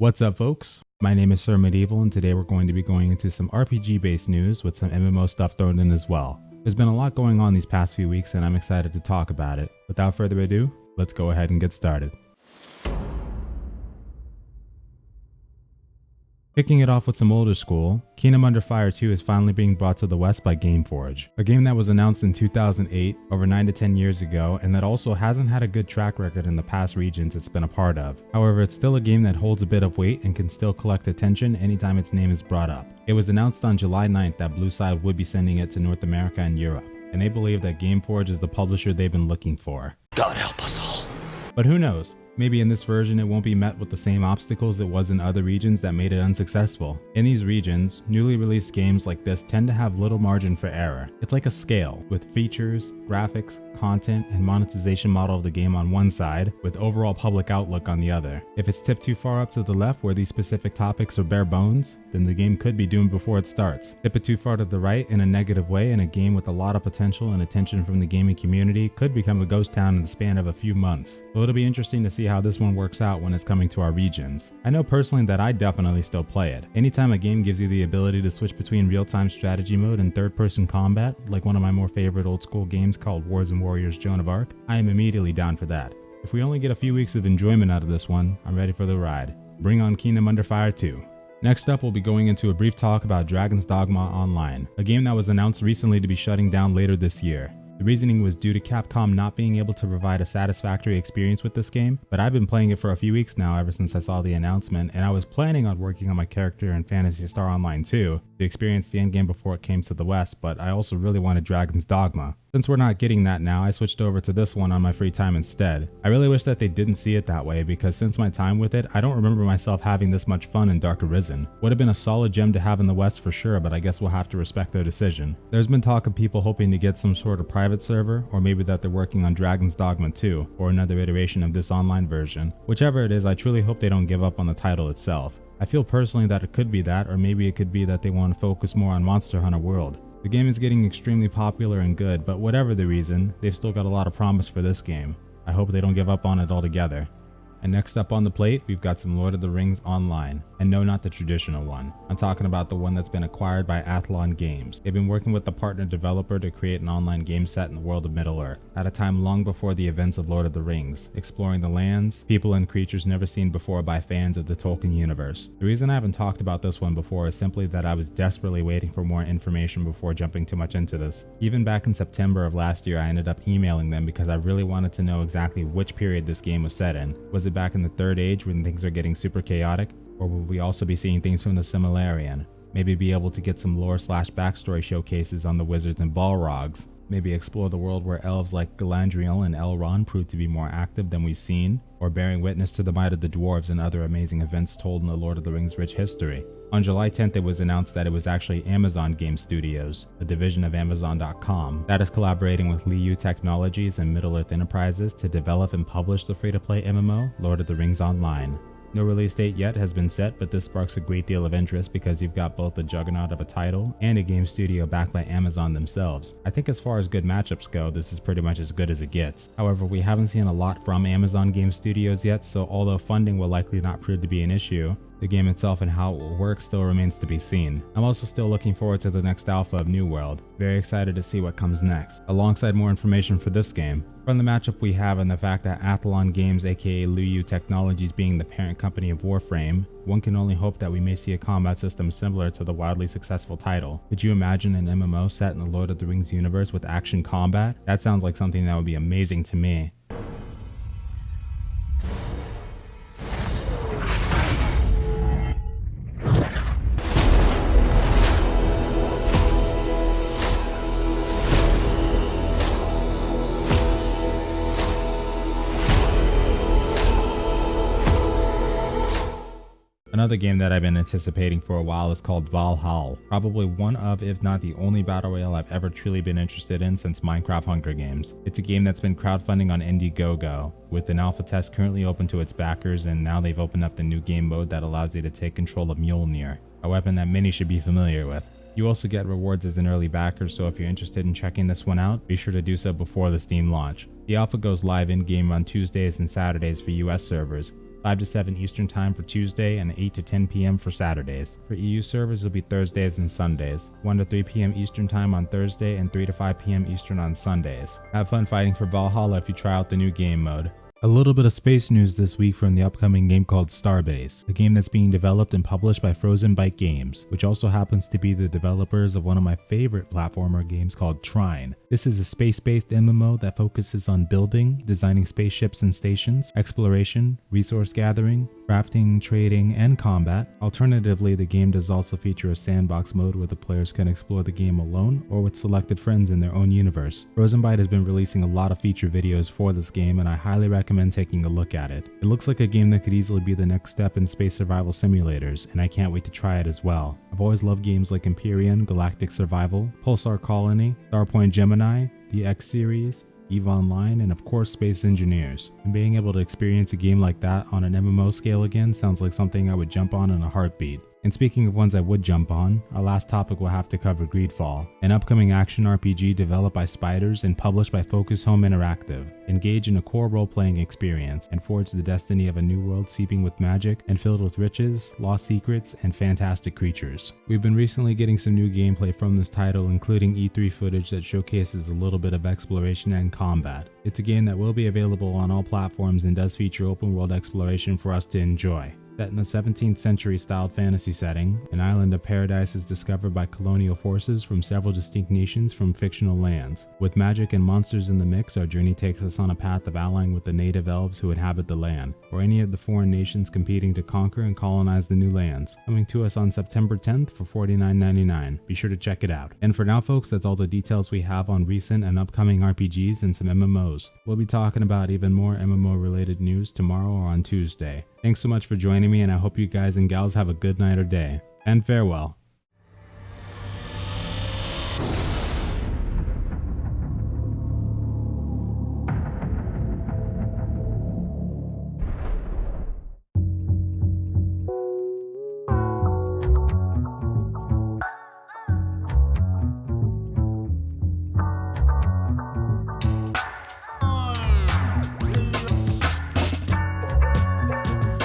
What's up, folks? My name is Sir Medieval, and today we're going to be going into some RPG-based news with some MMO stuff thrown in as well. There's been a lot going on these past few weeks, and I'm excited to talk about it. Without further ado, let's go ahead and get started. Kicking it off with some older school, Kingdom Under Fire 2 is finally being brought to the West by Gameforge, a game that was announced in 2008, over 9 to 10 years ago, and that also hasn't had a good track record in the past regions it's been a part of. However, it's still a game that holds a bit of weight and can still collect attention anytime its name is brought up. It was announced on July 9th that Blue Side would be sending it to North America and Europe, and they believe that Gameforge is the publisher they've been looking for. God help us all. But who knows? Maybe in this version it won't be met with the same obstacles it was in other regions that made it unsuccessful. In these regions, newly released games like this tend to have little margin for error. It's like a scale, with features, graphics, content, and monetization model of the game on one side, with overall public outlook on the other. If it's tipped too far up to the left where these specific topics are bare bones, then the game could be doomed before it starts. Tip it too far to the right in a negative way, and a game with a lot of potential and attention from the gaming community could become a ghost town in the span of a few months. So it'll be interesting to see how this one works out when it's coming to our regions. I know personally that I definitely still play it. Anytime a game gives you the ability to switch between real-time strategy mode and third-person combat, like one of my more favorite old-school games called Wars and Warriors Joan of Arc, I am immediately down for that. If we only get a few weeks of enjoyment out of this one, I'm ready for the ride. Bring on Kingdom Under Fire 2. Next up, we'll be going into a brief talk about Dragon's Dogma Online, a game that was announced recently to be shutting down later this year. The reasoning was due to Capcom not being able to provide a satisfactory experience with this game, but I've been playing it for a few weeks now ever since I saw the announcement, and I was planning on working on my character in Phantasy Star Online 2 to experience the endgame before it came to the West, but I also really wanted Dragon's Dogma. Since we're not getting that now, I switched over to this one on my free time instead. I really wish that they didn't see it that way, because since my time with it, I don't remember myself having this much fun in Dark Arisen. Would have been a solid gem to have in the West for sure, but I guess we'll have to respect their decision. There's been talk of people hoping to get some sort of private server, or maybe that they're working on Dragon's Dogma 2, or another iteration of this online version. Whichever it is, I truly hope they don't give up on the title itself. I feel personally that it could be that, or maybe it could be that they want to focus more on Monster Hunter World. The game is getting extremely popular and good, but whatever the reason, they've still got a lot of promise for this game. I hope they don't give up on it altogether. And next up on the plate, we've got some Lord of the Rings Online. And no, not the traditional one. I'm talking about the one that's been acquired by Athlon Games. They've been working with the partner developer to create an online game set in the world of Middle-earth, at a time long before the events of Lord of the Rings, exploring the lands, people, and creatures never seen before by fans of the Tolkien universe. The reason I haven't talked about this one before is simply that I was desperately waiting for more information before jumping too much into this. Even back in September of last year, I ended up emailing them because I really wanted to know exactly which period this game was set in. Was it back in the Third Age when things are getting super chaotic? Or will we also be seeing things from the Silmarillion? Maybe be able to get some lore/backstory showcases on the wizards and Balrogs. Maybe explore the world where elves like Galadriel and Elrond prove to be more active than we've seen, or bearing witness to the might of the dwarves and other amazing events told in the Lord of the Rings rich history. On July 10th, it was announced that it was actually Amazon Game Studios, a division of Amazon.com, that is collaborating with Liu Technologies and Middle-earth Enterprises to develop and publish the free-to-play MMO Lord of the Rings Online. No release date yet has been set, but this sparks a great deal of interest because you've got both the juggernaut of a title and a game studio backed by Amazon themselves. I think as far as good matchups go, this is pretty much as good as it gets. However, we haven't seen a lot from Amazon Game Studios yet, so although funding will likely not prove to be an issue, the game itself and how it will work still remains to be seen. I'm also still looking forward to the next alpha of New World. Very excited to see what comes next, alongside more information for this game. From the matchup we have and the fact that Athlon Games aka Liu Technologies being the parent company of Warframe, one can only hope that we may see a combat system similar to the wildly successful title. Could you imagine an MMO set in the Lord of the Rings universe with action combat? That sounds like something that would be amazing to me. Another game that I've been anticipating for a while is called Valhall, probably one of, if not the only battle royale I've ever truly been interested in since Minecraft Hunger Games. It's a game that's been crowdfunding on Indiegogo, with an alpha test currently open to its backers, and now they've opened up the new game mode that allows you to take control of Mjolnir, a weapon that many should be familiar with. You also get rewards as an early backer, so if you're interested in checking this one out, be sure to do so before the Steam launch. The alpha goes live in-game on Tuesdays and Saturdays for US servers. 5 to 7 Eastern Time for Tuesday and 8 to 10 p.m. for Saturdays. For EU servers, it'll be Thursdays and Sundays, 1 to 3 p.m. Eastern Time on Thursday and 3 to 5 p.m. Eastern on Sundays. Have fun fighting for Valhall if you try out the new game mode. A little bit of space news this week from the upcoming game called Starbase, a game that's being developed and published by Frozen Byte Games, which also happens to be the developers of one of my favorite platformer games called Trine. This is a space-based MMO that focuses on building, designing spaceships and stations, exploration, resource gathering, crafting, trading, and combat. Alternatively, the game does also feature a sandbox mode where the players can explore the game alone or with selected friends in their own universe. Frozen Byte has been releasing a lot of feature videos for this game, and I highly recommend taking a look at it. It looks like a game that could easily be the next step in space survival simulators, and I can't wait to try it as well. I've always loved games like Empyrean, Galactic Survival, Pulsar Colony, Starpoint Gemini, the X series, EVE Online, and of course Space Engineers. And being able to experience a game like that on an MMO scale again sounds like something I would jump on in a heartbeat. And speaking of ones I would jump on, our last topic will have to cover Greedfall, an upcoming action RPG developed by Spiders and published by Focus Home Interactive. Engage in a core role-playing experience and forge the destiny of a new world seeping with magic and filled with riches, lost secrets, and fantastic creatures. We've been recently getting some new gameplay from this title, including E3 footage that showcases a little bit of exploration and combat. It's a game that will be available on all platforms and does feature open world exploration for us to enjoy. Set in the 17th century styled fantasy setting, an island of paradise is discovered by colonial forces from several distinct nations from fictional lands. With magic and monsters in the mix, our journey takes us on a path of allying with the native elves who inhabit the land, or any of the foreign nations competing to conquer and colonize the new lands. Coming to us on September 10th for $49.99. Be sure to check it out. And for now folks, that's all the details we have on recent and upcoming RPGs and some MMOs. We'll be talking about even more MMO related news tomorrow or on Tuesday. Thanks so much for joining me, and I hope you guys and gals have a good night or day. And farewell.